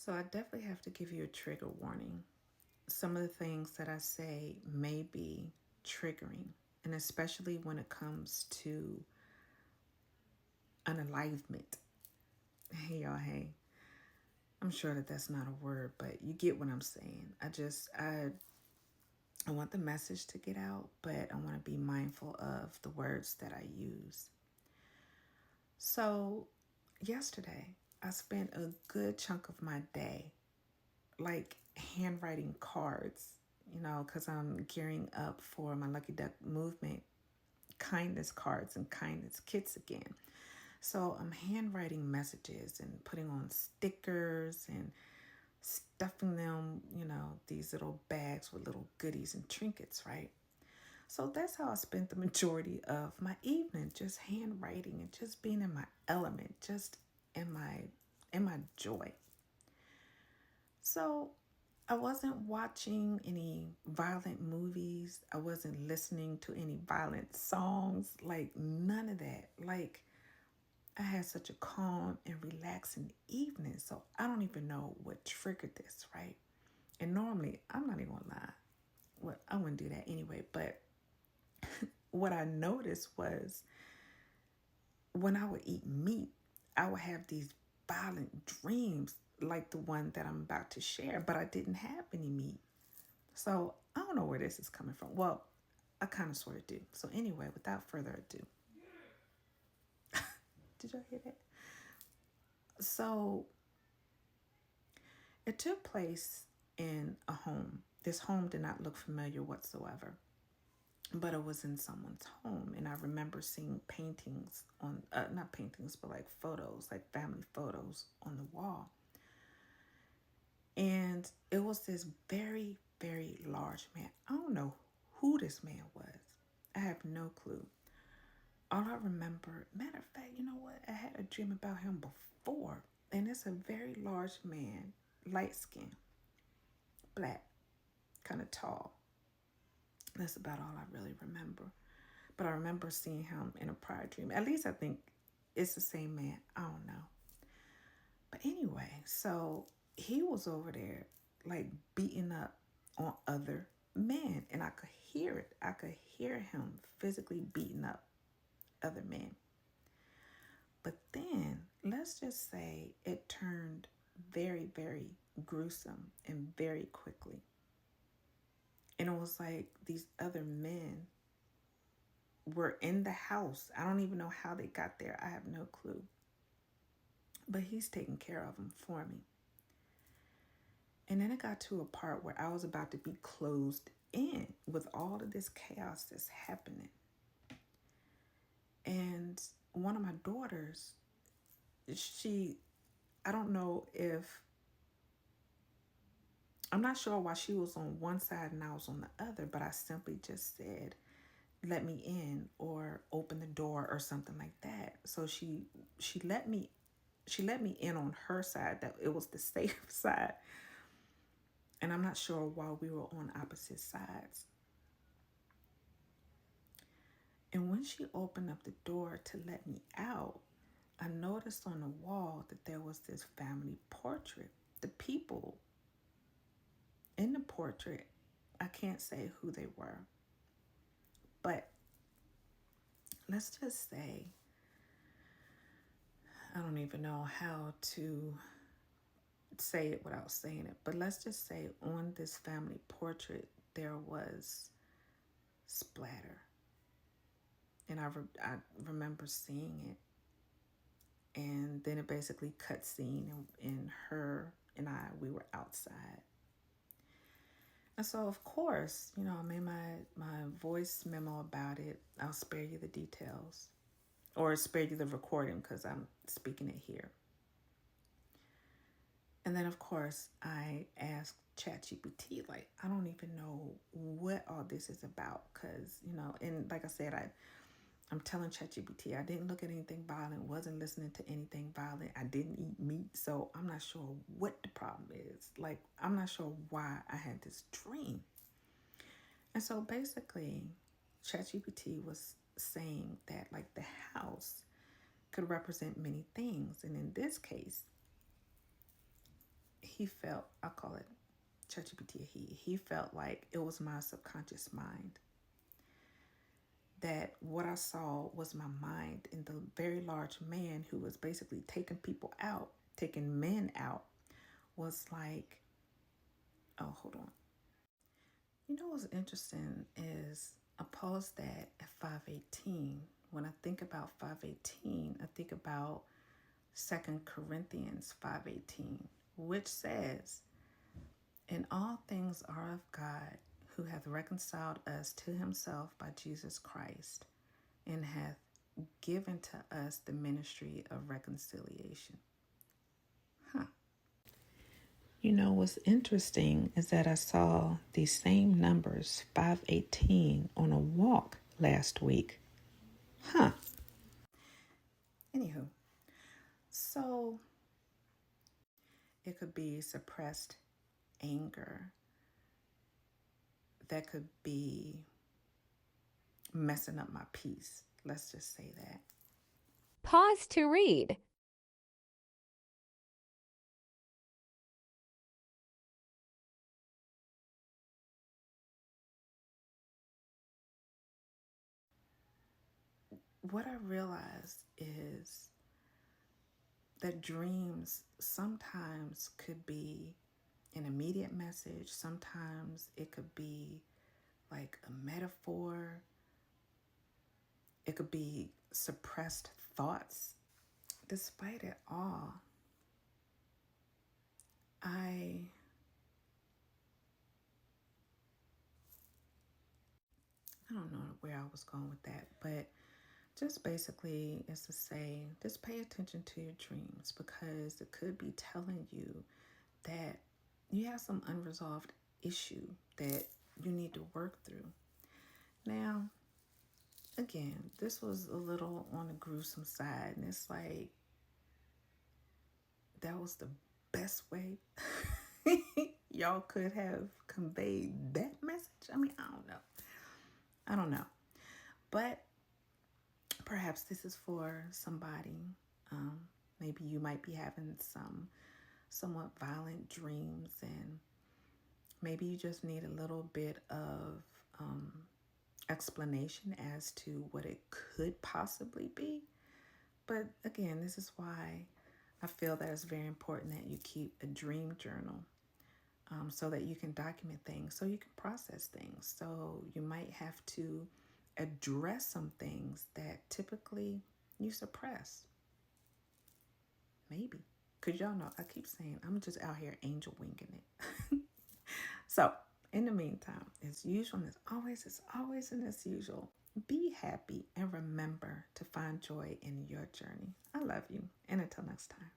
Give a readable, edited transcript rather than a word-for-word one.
So I definitely have to give you a trigger warning. Some of the things that I say may be triggering, and especially when it comes to unalivement. Hey, y'all, hey. I'm sure that that's not a word, but you get what I'm saying. I want the message to get out, but I want to be mindful of the words that I use. So, yesterday, I spent a good chunk of my day like handwriting cards, because I'm gearing up for my Lucky Duck movement kindness cards and kindness kits again. So I'm handwriting messages and putting on stickers and stuffing them, these little bags with little goodies and trinkets, right? So that's how I spent the majority of my evening, just handwriting and just being in my element, just in my joy. So I wasn't watching any violent movies. I wasn't listening to any violent songs, like none of that. Like I had such a calm and relaxing evening. So I don't even know what triggered this, right? And normally, I'm not even gonna lie. Well, I wouldn't do that anyway. But what I noticed was when I would eat meat, I would have these violent dreams like the one that I'm about to share, but I didn't have any meat. So I don't know where this is coming from. Well, I kind of sort of do. So anyway, without further ado, did y'all hear that? So it took place in a home. This home did not look familiar whatsoever, but it was in someone's home. And I remember seeing paintings on, not paintings, but like photos, like family photos on the wall. And it was this very, very large man. I don't know who this man was. I have no clue. All I remember, matter of fact, you know what? I had a dream about him before. And it's a very large man, light skin, black, kind of tall. That's about all I really remember. But I remember seeing him in a prior dream. At least I think it's the same man. I don't know. But anyway, so he was over there like beating up on other men. And I could hear it. I could hear him physically beating up other men. But then let's just say it turned very, very gruesome and very quickly. And it was like these other men were in the house. I don't even know how they got there. I have no clue. But he's taking care of them for me. And then it got to a part where I was about to be closed in with all of this chaos that's happening. And one of my daughters, I don't know if, I'm not sure why she was on one side and I was on the other, but I simply just said, let me in or open the door or something like that. So she let me in on her side, that it was the safe side. And I'm not sure why we were on opposite sides. And when she opened up the door to let me out, I noticed on the wall that there was this family portrait. The people in the portrait, I can't say who they were, but let's just say, I don't even know how to say it without saying it, but let's just say on this family portrait, there was splatter. And I remember seeing it. And then it basically cut scene and her and we were outside. And so, of course, I made my voice memo about it. I'll spare you the details or spare you the recording because I'm speaking it here. And then, of course, I asked ChatGPT, like, I don't even know what all this is about because, and like I said, I'm telling ChatGPT I didn't look at anything violent, wasn't listening to anything violent. I didn't eat meat, so I'm not sure what the problem is. Like, I'm not sure why I had this dream. And so basically, ChatGPT was saying that like the house could represent many things. And in this case, he felt, I call it ChatGPT, he felt like it was my subconscious mind. That what I saw was my mind in the very large man who was basically taking people out, taking men out, was like, oh, hold on. You know what's interesting is I paused that at 518. When I think about 518, I think about 2 Corinthians 5:18, which says, "And all things are of God, who hath reconciled us to himself by Jesus Christ, and hath given to us the ministry of reconciliation." Huh. You know what's interesting is that I saw these same numbers, 518, on a walk last week. Huh. Anywho, so it could be suppressed anger. That could be messing up my peace. Let's just say that. Pause to read. What I realized is that dreams sometimes could be an immediate message. Sometimes it could be like a metaphor. It could be suppressed thoughts. Despite it all, I don't know where I was going with that, but just basically is to say, just pay attention to your dreams, because it could be telling you that you have some unresolved issue that you need to work through. Now, again, this was a little on the gruesome side, and it's like that was the best way y'all could have conveyed that message. I mean, I don't know. I don't know. But perhaps this is for somebody. Maybe you might be having some somewhat violent dreams, and maybe you just need a little bit of explanation as to what it could possibly be. But again, this is why I feel that it's very important that you keep a dream journal, so that you can document things, so you can process things. So you might have to address some things that typically you suppress. Maybe. Because y'all know, I keep saying, I'm just out here angel winging it. So, in the meantime, as usual, and as always, and as usual, be happy and remember to find joy in your journey. I love you. And until next time.